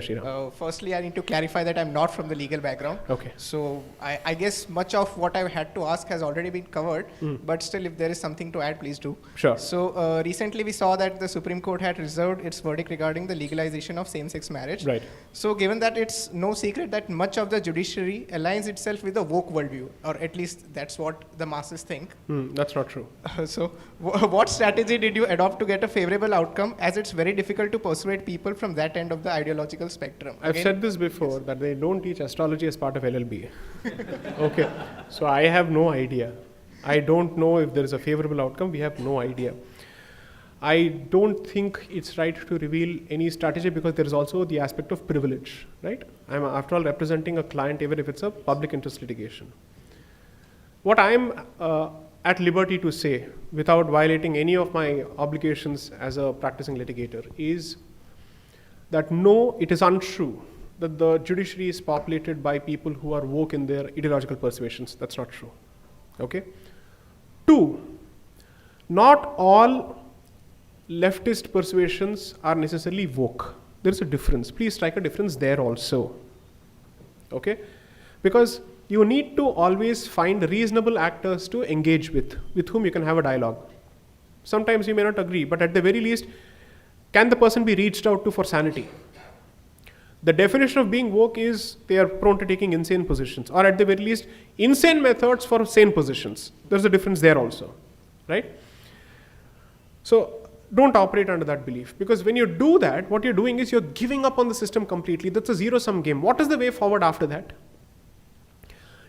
Firstly, I need to clarify that I'm not from the legal background. Okay. So I guess much of what I've had to ask has already been covered, but still if there is something to add, please do. Sure. So recently we saw that the Supreme Court had reserved its verdict regarding the legalization of same-sex marriage. Right. So given that it's no secret that much of the judiciary aligns itself with the woke worldview, or at least that's what the masses think. That's not true. So what strategy did you adopt to get a favorable outcome, as it's very difficult to persuade people from that end of the ideological spectrum? I've said this before, that they don't teach astrology as part of LLB. Okay. So I have no idea. I don't know if there is a favorable outcome. We have no idea. I don't think it's right to reveal any strategy because there is also the aspect of privilege, right? I'm after all representing a client even if it's a public interest litigation. What I'm at liberty to say without violating any of my obligations as a practicing litigator is that no, it is untrue that the judiciary is populated by people who are woke in their ideological persuasions. That's not true. Okay? 2, not all leftist persuasions are necessarily woke. There is a difference. Please strike a difference there also. Okay? Because you need to always find reasonable actors to engage with whom you can have a dialogue. Sometimes you may not agree, but at the very least, can the person be reached out to for sanity? The definition of being woke is they are prone to taking insane positions, or at the very least, insane methods for sane positions. There's a difference there also, right? So don't operate under that belief, because when you do that, what you're doing is you're giving up on the system completely. That's a zero-sum game. What is the way forward after that?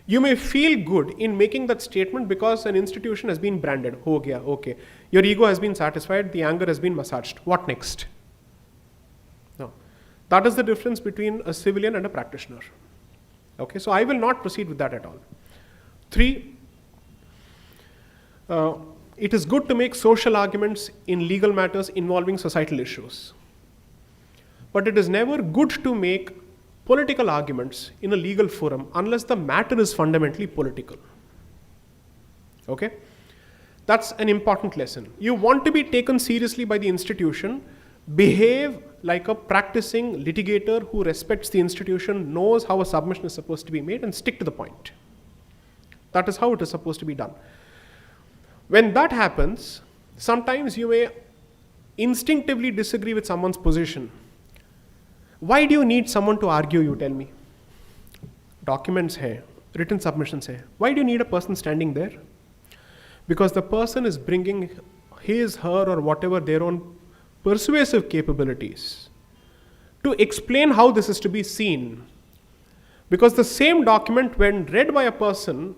You may feel good in making that statement because an institution has been branded. Ho gaya, okay. Your ego has been satisfied, the anger has been massaged. What next? No. That is the difference between a civilian and a practitioner. Okay, so I will not proceed with that at all. 3, it is good to make social arguments in legal matters involving societal issues. But it is never good to make political arguments in a legal forum unless the matter is fundamentally political. Okay? That's an important lesson. You want to be taken seriously by the institution, behave like a practicing litigator who respects the institution, knows how a submission is supposed to be made, and stick to the point. That is how it is supposed to be done. When that happens, sometimes you may instinctively disagree with someone's position. Why do you need someone to argue, you tell me? Documents hai, written submissions hai. Why do you need a person standing there? Because the person is bringing his, her, or whatever their own persuasive capabilities to explain how this is to be seen. Because the same document, when read by a person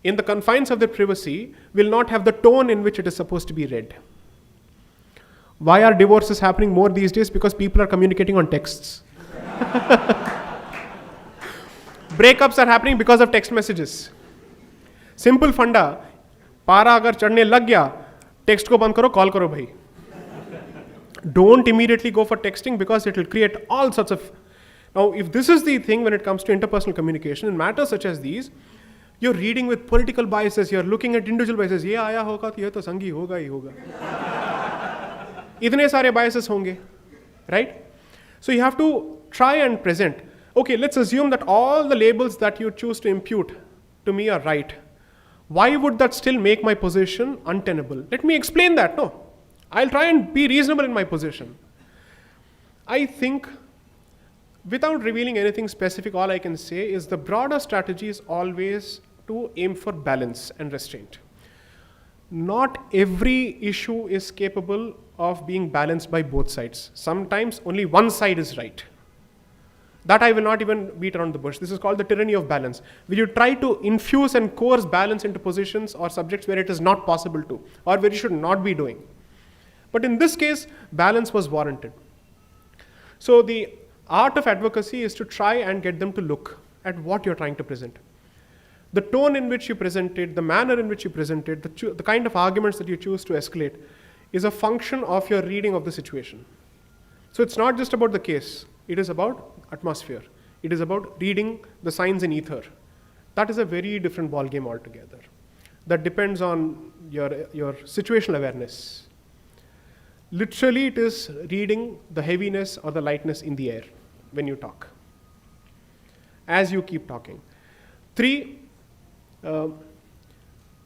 in the confines of their privacy, will not have the tone in which it is supposed to be read. Why are divorces happening more these days? Because people are communicating on texts. Breakups are happening because of text messages. Simple funda. Para agar chadne lag gaya, text ko band karo, call karo bhai. Don't immediately go for texting because it will create all sorts of... Now, if this is the thing when it comes to interpersonal communication, in matters such as these, you're reading with political biases, you're looking at individual biases. Ye aaya hoga, to ye to sangi hoga hi hoga. Itne sare biases honge, right? So you have to try and present. Okay, let's assume that all the labels that you choose to impute to me are right. Why would that still make my position untenable? Let me explain that. No, I'll try and be reasonable in my position. I think, without revealing anything specific, all I can say is the broader strategy is always to aim for balance and restraint. Not every issue is capable of being balanced by both sides. Sometimes only one side is right. That I will not even beat around the bush. This is called the tyranny of balance. Will you try to infuse and coerce balance into positions or subjects where it is not possible to, or where you should not be doing? But in this case, balance was warranted. So the art of advocacy is to try and get them to look at what you're trying to present. The tone in which you present it, the manner in which you present it, the kind of arguments that you choose to escalate is a function of your reading of the situation. So it's not just about the case. It is about atmosphere. It is about reading the signs in ether. That is a very different ballgame altogether. That depends on your situational awareness. Literally, it is reading the heaviness or the lightness in the air. when you talk, as you keep talking. 3,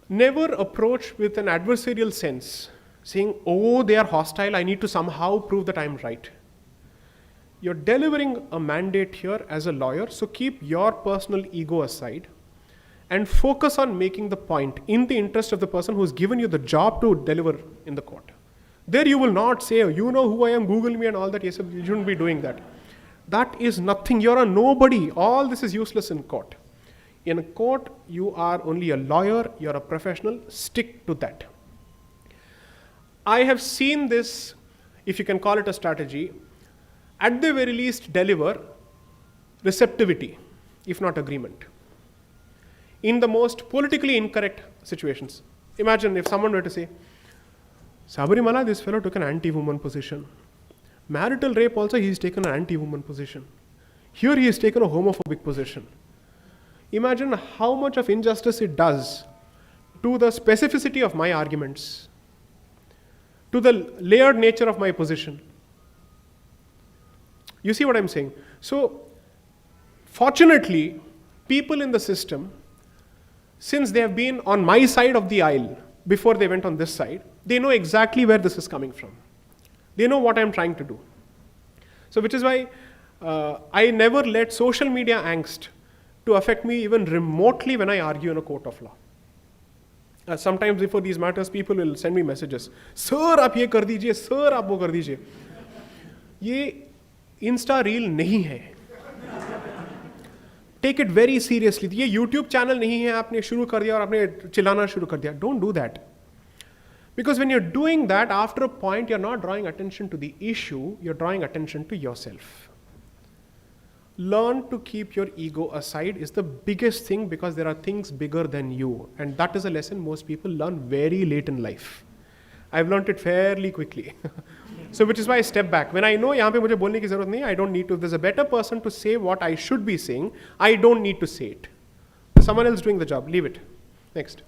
never approach with an adversarial sense, saying, oh, they are hostile, I need to somehow prove that I'm right. You're delivering a mandate here as a lawyer, so keep your personal ego aside and focus on making the point in the interest of the person who's given you the job to deliver in the court. There you will not say, you know who I am, Google me and all that. Yes, you shouldn't be doing that. That is nothing. You're a nobody. All this is useless in court. In a court, you are only a lawyer, you're a professional. Stick to that. I have seen this, if you can call it a strategy, at the very least deliver receptivity, if not agreement, in the most politically incorrect situations. Imagine if someone were to say, Sabarimala, this fellow took an anti-woman position. Marital rape also, he's taken an anti-woman position. Here he has taken a homophobic position. Imagine how much of injustice it does to the specificity of my arguments, to the layered nature of my position. You see what I'm saying? So, fortunately, people in the system, since they have been on my side of the aisle before they went on this side, they know exactly where this is coming from. They know what I'm trying to do. So, which is why I never let social media angst to affect me even remotely when I argue in a court of law. Sometimes before these matters, people will send me messages. Sir, आप ये कर दीजिए, sir, आप वो कर दीजिए. ये Insta reel नहीं है. Take it very seriously. ये YouTube चैनल नहीं है, आपने शुरू कर दिया और आपने चिल्लाना शुरू कर दिया. Don't do that. Because when you're doing that, after a point, you're not drawing attention to the issue, you're drawing attention to yourself. Learn to keep your ego aside is the biggest thing, because there are things bigger than you. And that is a lesson most people learn very late in life. I've learned it fairly quickly. So which is why I step back. When I know यहाँ पे मुझे बोलने की ज़रूरत नहीं, I don't need to. If there's a better person to say what I should be saying, I don't need to say it. Someone else doing the job, leave it. Next.